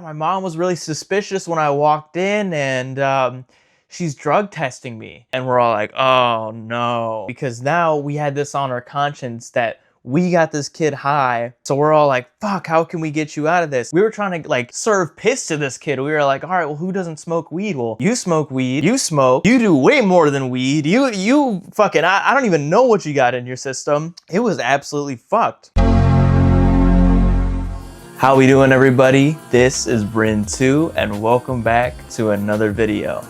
my mom was really suspicious when I walked in, and she's drug testing me. And we're all like, oh no. Because now we had this on our conscience that we got this kid high. So we're all like, fuck, how can we get you out of this? We were trying to like serve piss to this kid. We were like, all right, well, who doesn't smoke weed? Well, you smoke weed, you smoke, you do way more than weed. You fucking, I don't even know what you got in your system. It was absolutely fucked. How we doing, everybody? This is Bryn2 and welcome back to another video.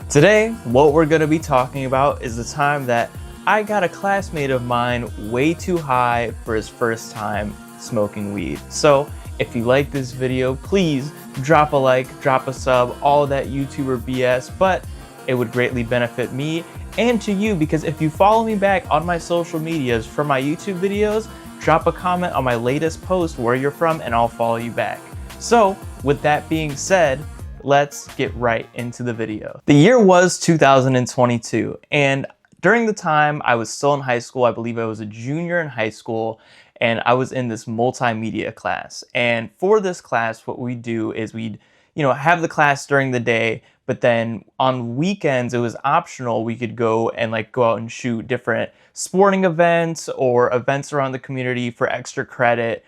Today, what we're gonna be talking about is the time that I got a classmate of mine way too high for his first time smoking weed. So if you like this video, please drop a like, drop a sub, all of that YouTuber BS, but it would greatly benefit me and to you, because if you follow me back on my social medias for my YouTube videos, drop a comment on my latest post where you're from and I'll follow you back. So with that being said, let's get right into the video. The year was 2022, and during the time I was still in high school. I believe I was a junior in high school, and I was in this multimedia class. And for this class, what we do is we'd, have the class during the day, but then on weekends it was optional. We could go out and shoot different sporting events or events around the community for extra credit,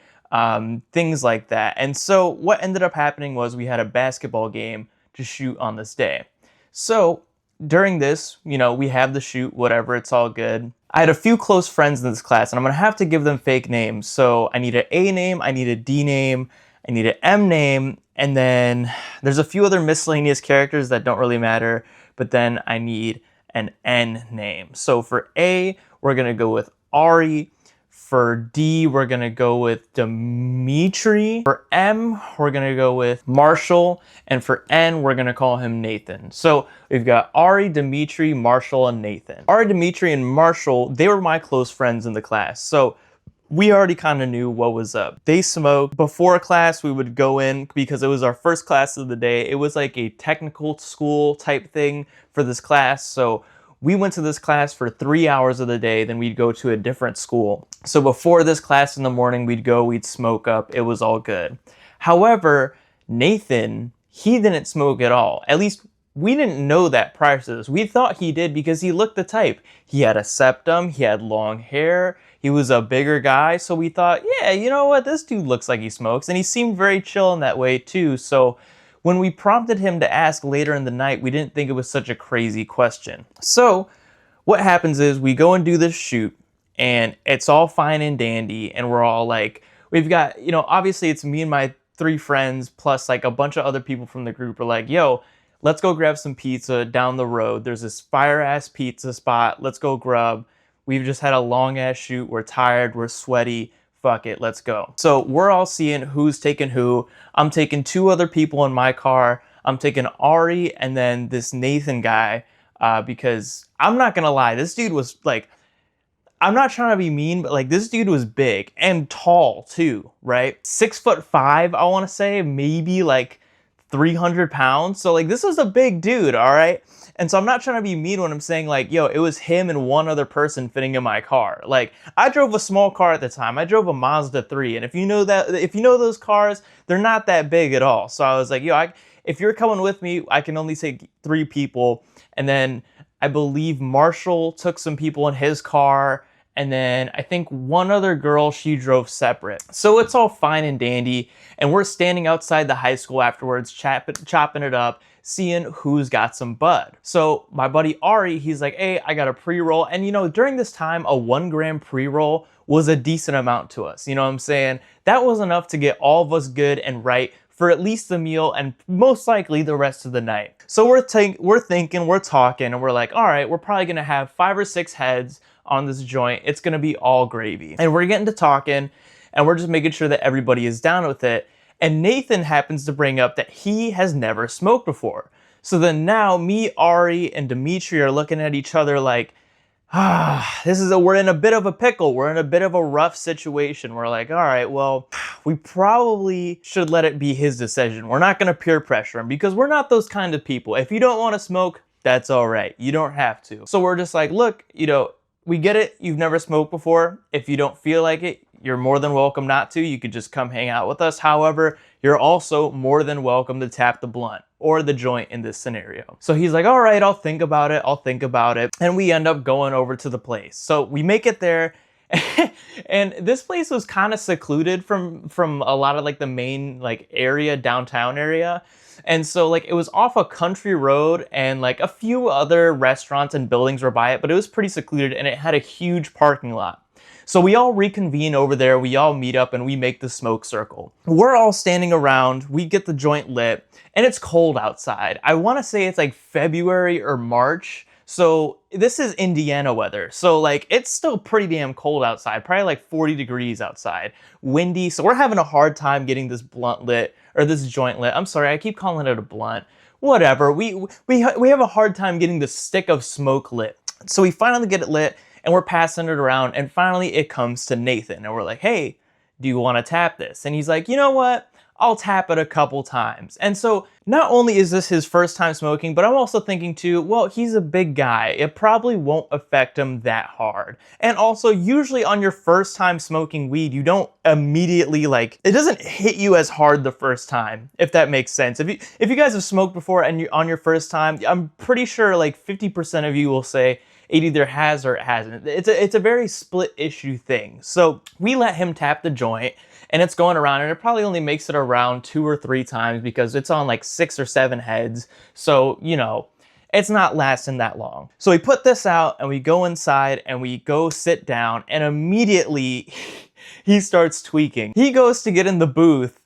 things like that. And so what ended up happening was we had a basketball game to shoot on this day. So during this, we have the shoot, whatever, it's all good. I had a few close friends in this class, and I'm gonna have to give them fake names. So I need an A name, I need a D name, I need an M name, and then there's a few other miscellaneous characters that don't really matter, but then I need an N name. So for A, we're gonna go with Ari. For D, we're gonna go with Dimitri. For M, we're gonna go with Marshall. And for N, we're gonna call him Nathan. So we've got Ari, Dimitri, Marshall, and Nathan. Ari, Dimitri, and Marshall, they were my close friends in the class. So we already kind of knew what was up. They smoked. Before class, we would go in because it was our first class of the day. It was like a technical school type thing for this class. So we went to this class for 3 hours of the day, then we'd go to a different school. So before this class in the morning, we'd smoke up, it was all good. However, Nathan, he didn't smoke at all. At least we didn't know that prior to this. We thought he did because he looked the type. He had a septum, he had long hair, he was a bigger guy, so we thought, yeah, you know what, this dude looks like he smokes, and he seemed very chill in that way too. So when we prompted him to ask later in the night, we didn't think it was such a crazy question. So what happens is we go and do this shoot, and it's all fine and dandy, and we're all like, we've got, obviously it's me and my 3 friends plus like a bunch of other people from the group are like, yo, let's go grab some pizza down the road. There's this fire ass pizza spot. Let's go grub. We've just had a long ass shoot. We're tired. We're sweaty. Fuck it, let's go. So we're all seeing who's taking who. I'm taking 2 other people in my car. I'm taking Ari and then this Nathan guy, because I'm not gonna lie, this dude was like, I'm not trying to be mean, but like this dude was big and tall too, right? 6'5", I wanna say, maybe like 300 pounds. So like this was a big dude, all right? And so I'm not trying to be mean when I'm saying like, yo, it was him and one other person fitting in my car. Like I drove a small car at the time. I drove a Mazda 3. And if you know those cars, they're not that big at all. So I was like, yo, if you're coming with me, I can only take 3 people. And then I believe Marshall took some people in his car. And then I think one other girl, she drove separate. So it's all fine and dandy. And we're standing outside the high school afterwards, chopping it up, seeing who's got some bud. So my buddy Ari, he's like, hey, I got a pre-roll. And during this time, a 1 gram pre-roll was a decent amount to us. You know what I'm saying? That was enough to get all of us good and right for at least the meal and most likely the rest of the night. So we're thinking, we're talking, and we're like, all right, we're probably gonna have 5 or 6 heads on this joint. It's gonna be all gravy. And we're getting to talking, and we're just making sure that everybody is down with it. And Nathan happens to bring up that he has never smoked before. So then now me, Ari, and Dimitri are looking at each other like, we're in a bit of a pickle. We're in a bit of a rough situation. We're like, all right, well, we probably should let it be his decision. We're not gonna peer pressure him because we're not those kind of people. If you don't wanna smoke, that's all right. You don't have to. So we're just like, look, we get it. You've never smoked before. If you don't feel like it, you're more than welcome not to. You could just come hang out with us. However, you're also more than welcome to tap the blunt or the joint in this scenario. So he's like, all right, I'll think about it. I'll think about it. And we end up going over to the place. So we make it there. And this place was kind of secluded from a lot of like the main like area, downtown area. And so like it was off a country road and like a few other restaurants and buildings were by it, but it was pretty secluded and it had a huge parking lot. So we all reconvene over there, we all meet up and we make the smoke circle. We're all standing around, we get the joint lit, and it's cold outside. I want to say it's like February or March. So this is Indiana weather. So like it's still pretty damn cold outside, probably like 40 degrees outside, windy. So we're having a hard time getting this blunt lit or this joint lit. I'm sorry, I keep calling it a blunt. Whatever. We have a hard time getting the stick of smoke lit. So we finally get it lit and we're passing it around and finally it comes to Nathan and we're like, hey, do you want to tap this? And he's like, you know what? I'll tap it a couple times. And so not only is this his first time smoking, but I'm also thinking too, well, he's a big guy. It probably won't affect him that hard. And also usually on your first time smoking weed, you don't immediately like, it doesn't hit you as hard the first time, if that makes sense. If you guys have smoked before and you're on your first time, I'm pretty sure like 50% of you will say it either has or it hasn't. It's a very split issue thing. So we let him tap the joint and it's going around and it probably only makes it around 2 or 3 times because it's on like 6 or 7 heads. So, you know, it's not lasting that long. So we put this out and we go inside and we go sit down and immediately he starts tweaking. He goes to get in the booth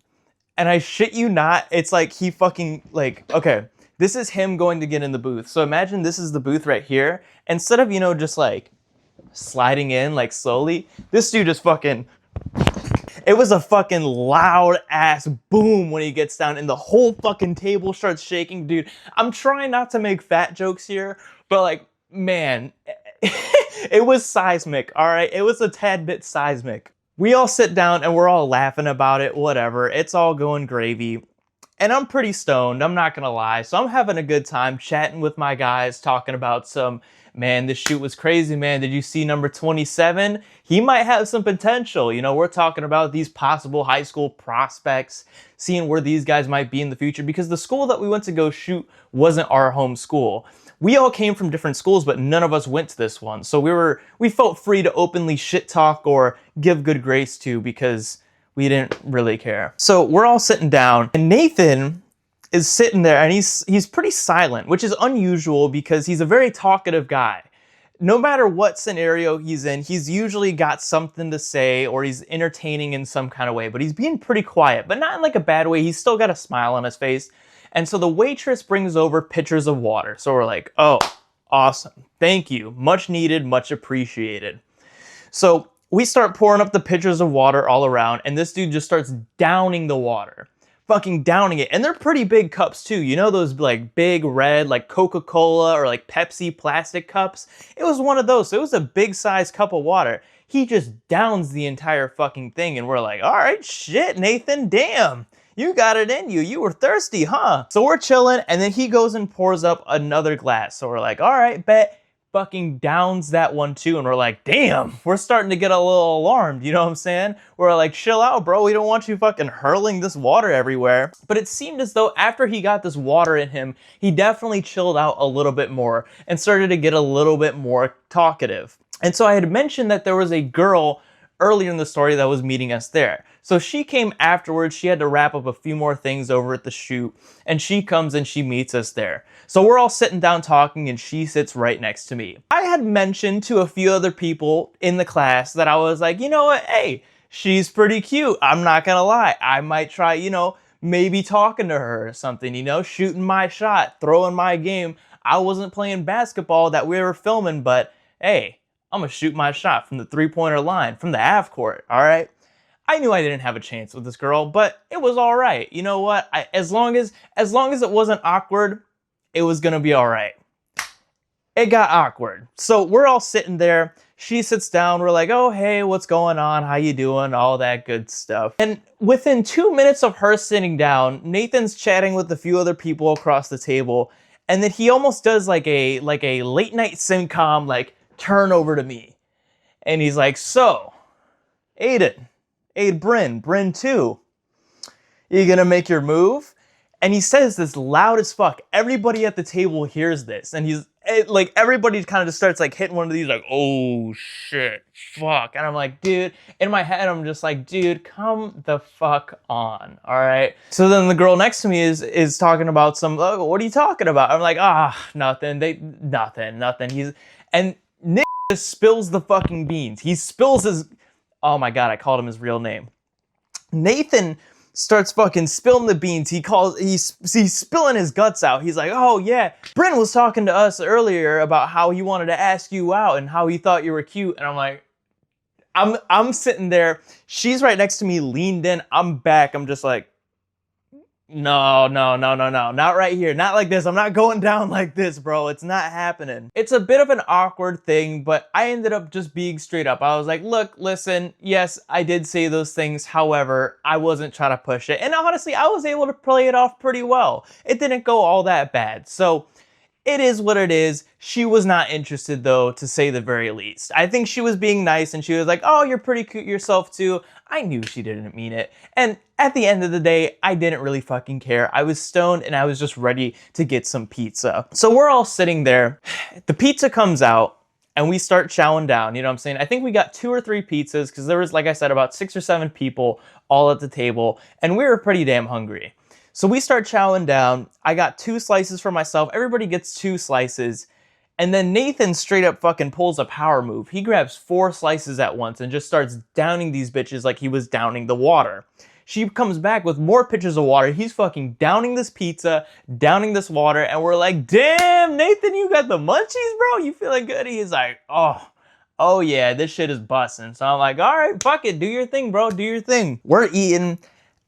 and I shit you not, it's like he fucking like, okay, this is him going to get in the booth. So imagine this is the booth right here. Instead of, you know, just like sliding in like slowly, this dude just fucking, it was a fucking loud ass boom when he gets down and the whole fucking table starts shaking. Dude, I'm trying not to make fat jokes here, but like, man, it was seismic, all right? It was a tad bit seismic. We all sit down and we're all laughing about it, whatever. It's all going gravy. And I'm pretty stoned, I'm not gonna lie. So I'm having a good time chatting with my guys, talking about some, man, this shoot was crazy, man. Did you see number 27? He might have some potential. You know, we're talking about these possible high school prospects, seeing where these guys might be in the future because the school that we went to go shoot wasn't our home school. We all came from different schools, but none of us went to this one. So we felt free to openly shit talk or give good grace to because we didn't really care. So we're all sitting down and Nathan is sitting there and he's pretty silent, which is unusual because he's a very talkative guy. No matter what scenario he's in, he's usually got something to say or he's entertaining in some kind of way, but he's being pretty quiet, but not in like a bad way. He's still got a smile on his face. And so the waitress brings over pitchers of water. So we're like, oh, awesome. Thank you. Much needed, much appreciated. So we start pouring up the pitchers of water all around and this dude just starts downing the water. Fucking downing it. And they're pretty big cups too. You know those like big red like Coca-Cola or like Pepsi plastic cups? It was one of those. So it was a big size cup of water. He just downs the entire fucking thing and we're like, all right, shit, Nathan, damn. You got it in you. You were thirsty, huh? So we're chilling and then he goes and pours up another glass. So we're like, all right, bet. Fucking downs that one too and we're like, damn, we're starting to get a little alarmed, you know what I'm saying? We're like, chill out, bro, we don't want you fucking hurling this water everywhere. But it seemed as though after he got this water in him, he definitely chilled out a little bit more and started to get a little bit more talkative. And so I had mentioned that there was a girl earlier in the story that was meeting us there. So she came afterwards, she had to wrap up a few more things over at the shoot, and she comes and she meets us there. So we're all sitting down talking and she sits right next to me. I had mentioned to a few other people in the class that I was like, you know what, hey, she's pretty cute. I'm not gonna lie. I might try, you know, maybe talking to her or something, you know, shooting my shot, throwing my game. I wasn't playing basketball that we were filming, but hey, I'm gonna shoot my shot from the 3-pointer line, from the half court, all right? I knew I didn't have a chance with this girl, but it was all right. You know what? As long as it wasn't awkward, it was gonna be all right. It got awkward. So we're all sitting there. She sits down. We're like, oh, hey, what's going on? How you doing? All that good stuff. And within 2 minutes of her sitting down, Nathan's chatting with a few other people across the table. And then he almost does like a late night sitcom, like turn over to me. And he's like, so, Bryn 2. You gonna make your move? And he says this loud as fuck. Everybody at the table hears this, and like everybody kind of just starts like hitting one of these like, oh shit, fuck. And I'm like, dude, in my head I'm just like, dude, come the fuck on, all right? So then the girl next to me is talking about some, oh, what are you talking about? I'm like, nothing. Nothing. And Nick just spills the fucking beans. He spills his, oh my god, I called him his real name. Nathan starts fucking spilling the beans. He's spilling his guts out. He's like, oh yeah, Brent was talking to us earlier about how he wanted to ask you out and how he thought you were cute. And I'm like, I'm sitting there. She's right next to me, leaned in. I'm back. I'm just like, no, not right here, not like this. I'm not going down like this, bro. It's not happening. It's a bit of an awkward thing, but I ended up just being straight up. I was like, look, listen, yes, I did say those things. However, I wasn't trying to push it. And honestly, I was able to play it off pretty well. It didn't go all that bad. So it is what it is. She was not interested though, to say the very least. I think she was being nice and she was like, oh, you're pretty cute yourself too. I knew she didn't mean it. And at the end of the day, I didn't really fucking care. I was stoned and I was just ready to get some pizza. So we're all sitting there. The pizza comes out and we start chowing down, you know what I'm saying? I think we got 2 or 3 pizzas because there was, like I said, about 6 or 7 people all at the table and we were pretty damn hungry. So we start chowing down. I got 2 slices for myself. Everybody gets 2 slices. And then Nathan straight up fucking pulls a power move. He grabs 4 slices at once and just starts downing these bitches like he was downing the water. She comes back with more pitchers of water. He's fucking downing this pizza, downing this water, and we're like, damn, Nathan, you got the munchies, bro? You feeling good? He's like, oh yeah, this shit is busting. So I'm like, all right, fuck it, do your thing, bro, do your thing. We're eating,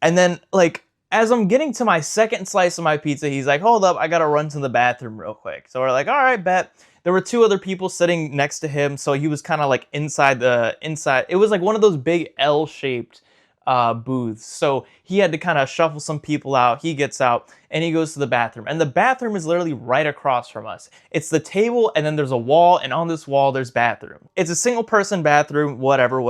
and then like, as I'm getting to my second slice of my pizza, he's like, hold up, I gotta run to the bathroom real quick. So we're like, all right, bet. There were 2 other people sitting next to him, so he was kind of like inside. It was like one of those big L-shaped booths. So he had to kind of shuffle some people out. He gets out and he goes to the bathroom. And the bathroom is literally right across from us. It's the table and then there's a wall, and on this wall there's bathroom. It's a single person bathroom, whatever.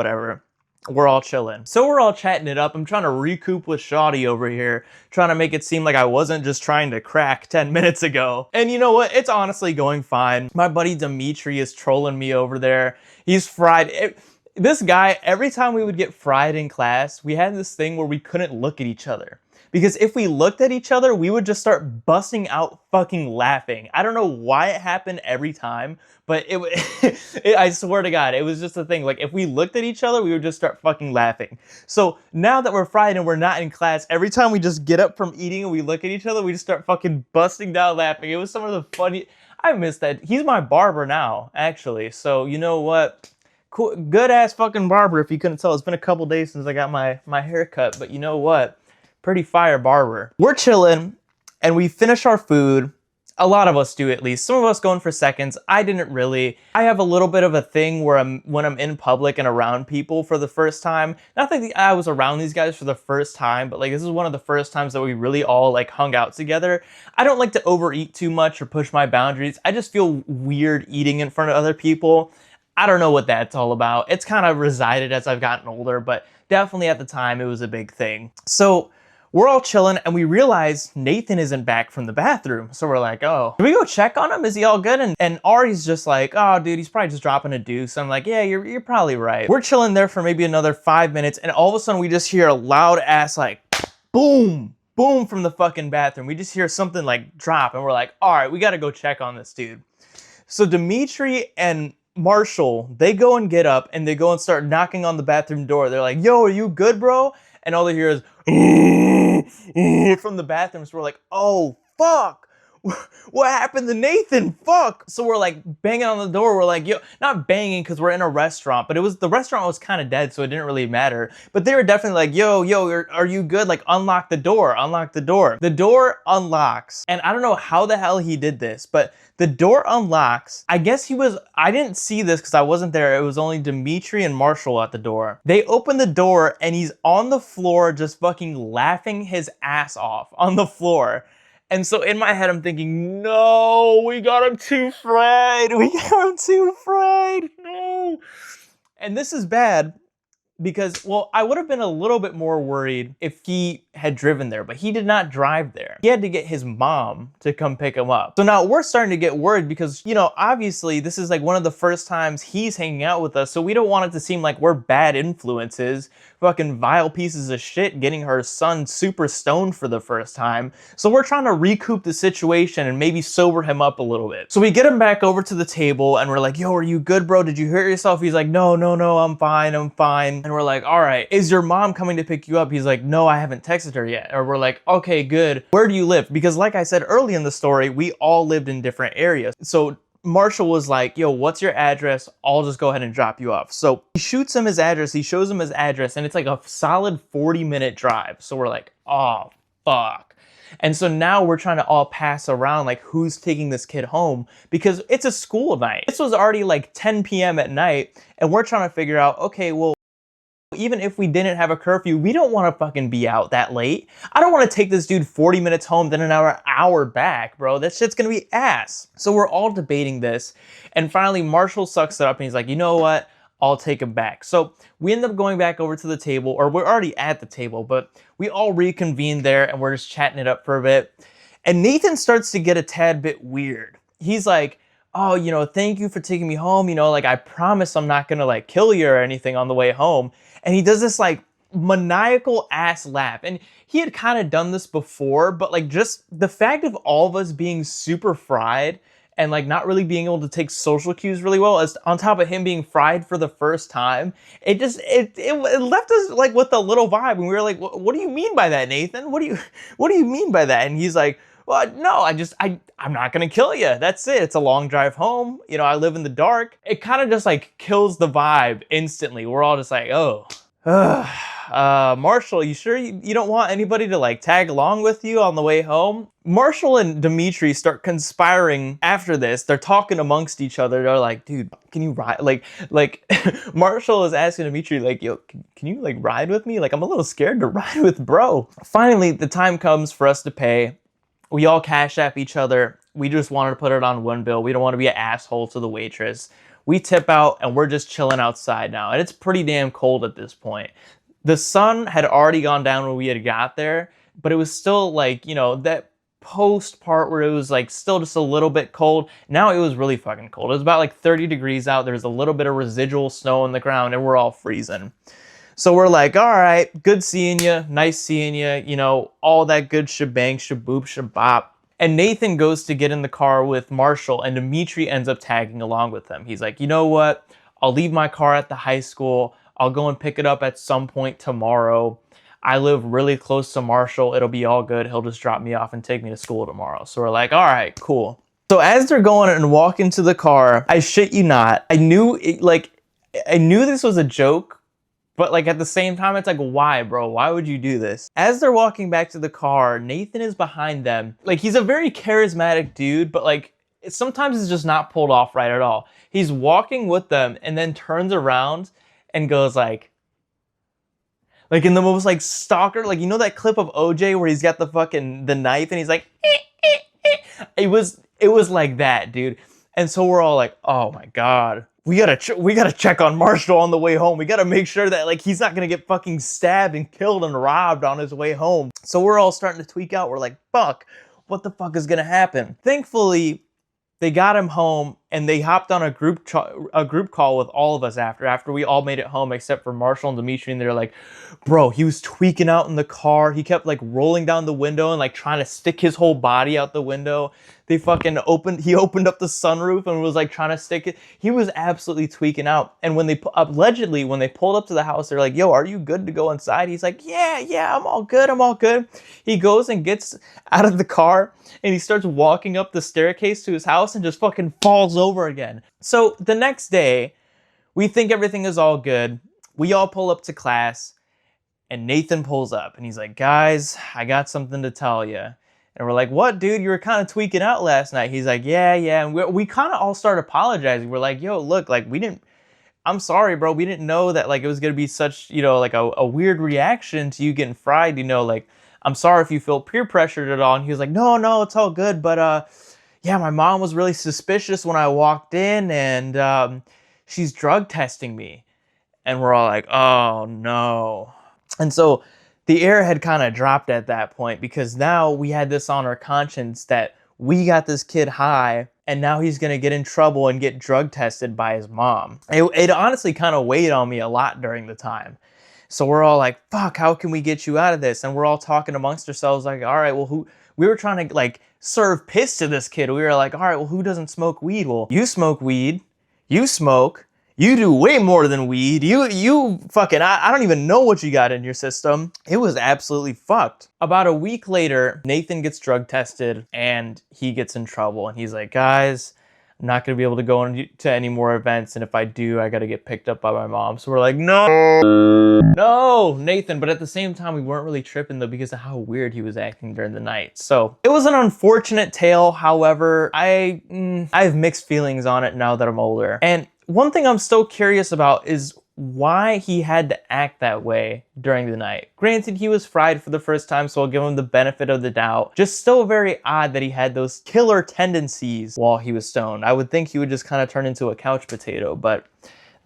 We're all chilling. So we're all chatting it up. I'm trying to recoup with Shawty over here, trying to make it seem like I wasn't just trying to crack 10 minutes ago. And you know what? It's honestly going fine. My buddy Dimitri is trolling me over there. He's fried. This guy, every time we would get fried in class, we had this thing where we couldn't look at each other. Because if we looked at each other, we would just start busting out fucking laughing. I don't know why it happened every time, but I swear to God, it was just a thing. Like if we looked at each other, we would just start fucking laughing. So now that we're fried and we're not in class, every time we just get up from eating and we look at each other, we just start fucking busting down laughing. It was some of the funny, I miss that. He's my barber now, actually. So you know what? Cool, good ass fucking barber. If you couldn't tell, it's been a couple days since I got my haircut, but you know what? Pretty fire barber. We're chilling and we finish our food. A lot of us do, at least. Some of us going for seconds. I didn't really. I have a little bit of a thing where when I'm in public and around people for the first time, not that I was around these guys for the first time, but like this is one of the first times that we really all like hung out together. I don't like to overeat too much or push my boundaries. I just feel weird eating in front of other people. I don't know what that's all about. It's kind of resided as I've gotten older, but definitely at the time it was a big thing. So we're all chilling and we realize Nathan isn't back from the bathroom. So we're like, oh, can we go check on him? Is he all good? And Ari's just like, oh dude, he's probably just dropping a deuce. I'm like, yeah, you're probably right. We're chilling there for maybe another 5 minutes and all of a sudden we just hear a loud ass like boom, boom from the fucking bathroom. We just hear something like drop and we're like, all right, we gotta go check on this dude. So Dimitri and Marshall, they go and get up and they go and start knocking on the bathroom door. They're like, yo, are you good, bro? And all they hear is from the bathroom. So we're like, oh, fuck. What happened to Nathan? Fuck. So we're like banging on the door. We're like, yo, not banging because we're in a restaurant, but the restaurant was kind of dead, so it didn't really matter. But they were definitely like, yo, are you good? Like, unlock the door, unlock the door. The door unlocks. And I don't know how the hell he did this, but the door unlocks. I guess I didn't see this because I wasn't there. It was only Dimitri and Marshall at the door. They open the door and he's on the floor just fucking laughing his ass off on the floor. And so in my head, I'm thinking, no, we got him too fried. We got him too fried. No. And this is bad because, well, I would have been a little bit more worried if he had driven there, but he did not drive there. He had to get his mom to come pick him up. So now we're starting to get worried because, you know, obviously this is like one of the first times he's hanging out with us, so we don't want it to seem like we're bad influences, fucking vile pieces of shit getting her son super stoned for the first time. So we're trying to recoup the situation and maybe sober him up a little bit. So we get him back over to the table and we're like, yo, are you good, bro? Did you hurt yourself? He's like, no, I'm fine. And we're like, all right, is your mom coming to pick you up? He's like, no, I haven't texted her yet. Or we're like, okay, good. Where do you live? Because like I said early in the story, we all lived in different areas. So Marshall was like, yo, what's your address? I'll just go ahead and drop you off. So he shoots him his address, he shows him his address, and it's like a solid 40-minute drive. So we're like, oh, fuck. And so now we're trying to all pass around like who's taking this kid home because it's a school night. This was already like 10 p.m. at night, and we're trying to figure out, okay, well, even if we didn't have a curfew, we don't want to fucking be out that late. I don't want to take this dude 40 minutes home, then an hour back, bro. That shit's gonna be ass. So we're all debating this, and finally Marshall sucks it up and he's like, you know what? I'll take him back. So we end up going back over to the table, or we're already at the table, but we all reconvene there and we're just chatting it up for a bit. And Nathan starts to get a tad bit weird. He's like, oh, you know, thank you for taking me home. You know, like I promise I'm not gonna like kill you or anything on the way home. And he does this like maniacal ass laugh. And he had kind of done this before, but like just the fact of all of us being super fried and like not really being able to take social cues really well, as on top of him being fried for the first time, it left us like with a little vibe. And we were like, what do you mean by that, Nathan? What do you mean by that? And he's like, well, no, I'm not gonna kill you. That's it. It's a long drive home. You know, I live in the dark. It kind of just like kills the vibe instantly. We're all just like, oh. Marshall, you sure you don't want anybody to like tag along with you on the way home? Marshall and Dimitri start conspiring after this. They're talking amongst each other. They're like, dude, can you ride? Like Marshall is asking Dimitri, like, yo, can you like ride with me? Like, I'm a little scared to ride with bro. Finally, the time comes for us to pay. We all cash app each other. We just wanted to put it on one bill. We don't want to be an asshole to the waitress. We tip out and we're just chilling outside now. And it's pretty damn cold at this point. The sun had already gone down when we had got there, but it was still like, you know, that post part where it was like still just a little bit cold. Now it was really fucking cold. It was about like 30 degrees out. There was a little bit of residual snow on the ground and we're all freezing. So we're like, all right, good seeing you, nice seeing you, you know, all that good shebang, shaboop, shabop. And Nathan goes to get in the car with Marshall and Dimitri ends up tagging along with him. He's like, you know what? I'll leave my car at the high school. I'll go and pick it up at some point tomorrow. I live really close to Marshall. It'll be all good. He'll just drop me off and take me to school tomorrow. So we're like, all right, cool. So as they're going and walking to the car, I shit you not, I knew this was a joke. But like at the same time, it's like, why, bro? Why would you do this? As they're walking back to the car, Nathan is behind them. Like he's a very charismatic dude, but like sometimes it's just not pulled off right at all. He's walking with them and then turns around and goes like in the most like stalker, like you know that clip of OJ where he's got the knife and he's like, It was like that, dude. And so we're all like, oh my God. We gotta check on Marshall on the way home. We gotta make sure that like he's not gonna get fucking stabbed and killed and robbed on his way home. So we're all starting to tweak out. We're like, fuck, what the fuck is gonna happen? Thankfully, they got him home and they hopped on a group call with all of us after we all made it home except for Marshall and Dimitri, and they're like, bro, he was tweaking out in the car. He kept like rolling down the window and like trying to stick his whole body out the window. He opened up the sunroof and was like trying to stick it. He was absolutely tweaking out. And when they allegedly when they pulled up to the house, they're like, yo, are you good to go inside? He's like, yeah, I'm all good. He goes and gets out of the car and he starts walking up the staircase to his house and just fucking falls over again. So the next day, we think everything is all good. We all pull up to class and Nathan pulls up and he's like, guys, I got something to tell you. And we're like, what, dude? You were kind of tweaking out last night. He's like, yeah. And we kind of all start apologizing. We're like, yo, look, like I'm sorry, bro. We didn't know that like it was going to be such, you know, like a weird reaction to you getting fried, you know, like, I'm sorry if you feel peer pressured at all. And he was like, no, it's all good. But yeah, my mom was really suspicious when I walked in and she's drug testing me. And we're all like, oh no. And so the air had kind of dropped at that point, because now we had this on our conscience that we got this kid high and now he's gonna get in trouble and get drug tested by his mom. It honestly kind of weighed on me a lot during the time. So we're all like, fuck, how can we get you out of this? And we're all talking amongst ourselves like, all right, well, we were trying to like serve piss to this kid. We were like, all right, well, who doesn't smoke weed? Well, you smoke weed, you smoke, you do way more than weed. You fucking, I don't even know what you got in your system. It was absolutely fucked. About a week later, Nathan gets drug tested and he gets in trouble. And he's like, guys, I'm not gonna be able to go to any more events. And if I do, I gotta get picked up by my mom. So we're like, no, Nathan. But at the same time, we weren't really tripping though, because of how weird he was acting during the night. So it was an unfortunate tale. However, I have mixed feelings on it now that I'm older. And one thing I'm still curious about is why he had to act that way during the night. Granted, he was fried for the first time, so I'll give him the benefit of the doubt. Just still very odd that he had those killer tendencies while he was stoned. I would think he would just kind of turn into a couch potato, but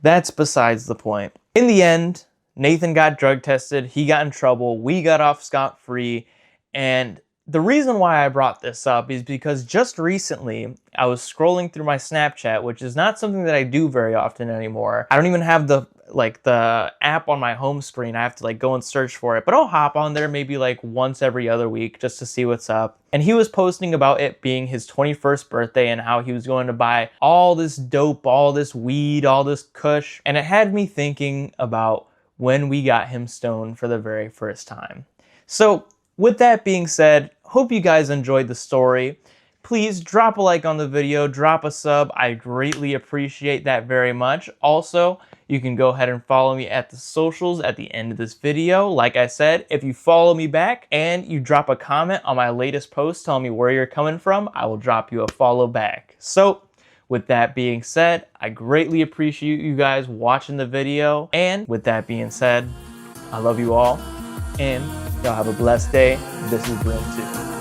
that's besides the point. In the end, Nathan got drug tested, he got in trouble, we got off scot-free, and the reason why I brought this up is because just recently I was scrolling through my Snapchat, which is not something that I do very often anymore. I don't even have the app on my home screen. I have to like go and search for it, but I'll hop on there maybe like once every other week just to see what's up. And he was posting about it being his 21st birthday and how he was going to buy all this dope, all this weed, all this kush. And it had me thinking about when we got him stoned for the very first time. So with that being said, hope you guys enjoyed the story. Please drop a like on the video, drop a sub. I greatly appreciate that very much. Also, you can go ahead and follow me at the socials at the end of this video. Like I said, if you follow me back and you drop a comment on my latest post telling me where you're coming from, I will drop you a follow back. So with that being said, I greatly appreciate you guys watching the video. And with that being said, I love you all, and y'all have a blessed day. This is Bryn 2.